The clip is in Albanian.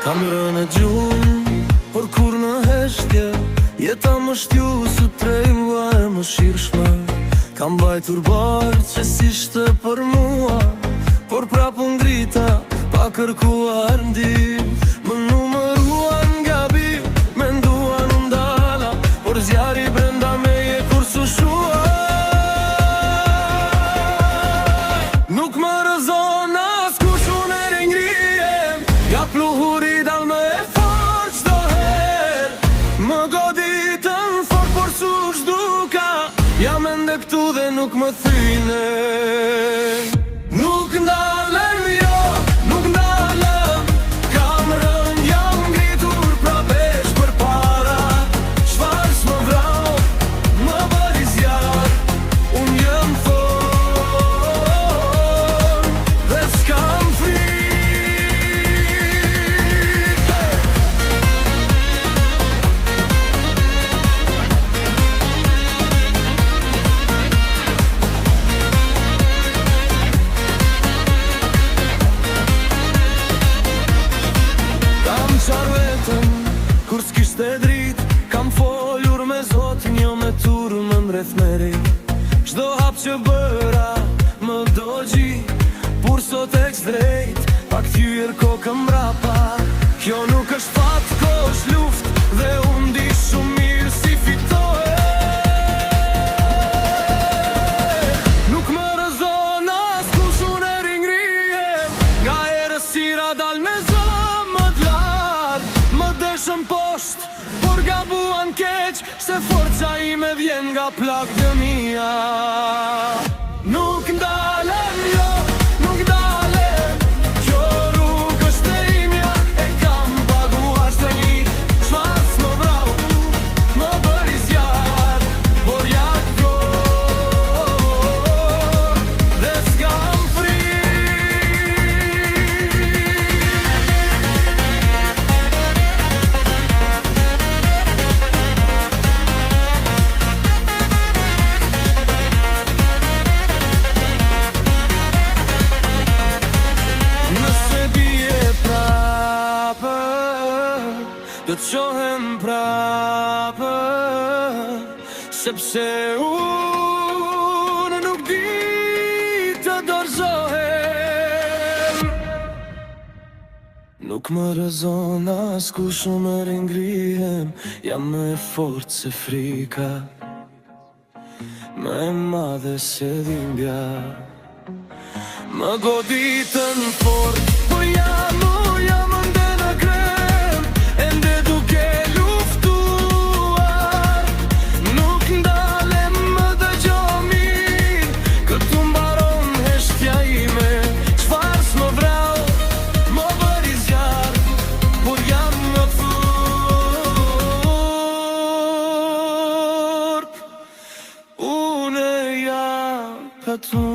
Kam rënë gjumë, por kur në heshtje jeta më shtju së trejua e më shirshme. Kam bajtur barë që s'ishte për mua, por prapu ngrita pa kërkuar ndim. Më numëruan nga bim, me nduan ndala, por zjari brenda me je kur su shua. Nuk më rëzon as kush unë e ringrijem, ja pluhuri dal me e fort qdo her. Më goditën fort por su shduka, jam ende këtu dhe nuk më thyne. Nuk ndalem jo, nuk ndalem, kam rën jam ngritur pra vesh për para. Çfarë s'më vrau, më bëri zjarë, unë jem fort dhe s'kam kur s'kishte drit, kam folur me Zotin, jo me turmën rreth meri. Çdo hap që bëra më dogji, por sot eks drejt, pa kthyer kokën mrapa. Kjo nuk është fat, ko është luft, dhe unë di shumë mirë si fitohe. Nuk më rëzon as kush unë e ringrijem, nga errësira dal me zëm më t'lart. Më dëshëm posht, por gabuan keq, se forca ime vjen nga plak dëmia. Nuk ndalem jo, nuk ndalem, kjo rrugë është e imja, e kam paguar shtrenjit. Çfarë s'më vrau, më bëri zjarë, por ja t'gor dhe s'kam do t'qohem prapë, sepse unë nuk di të dorëzohem. Nuk më rëzon as kush unë e ringrijem, jam më e fort se frika, më e madhe se dhimbja. Më goditën fort, po jam ende në krem, ende duke luftuar. Nuk ndalem, më dëgjo mirë, këtu mbaron heshtja ime. Çfarë s'më vrau, më bëri zjarë, por jam më fort. Unë jam këtu.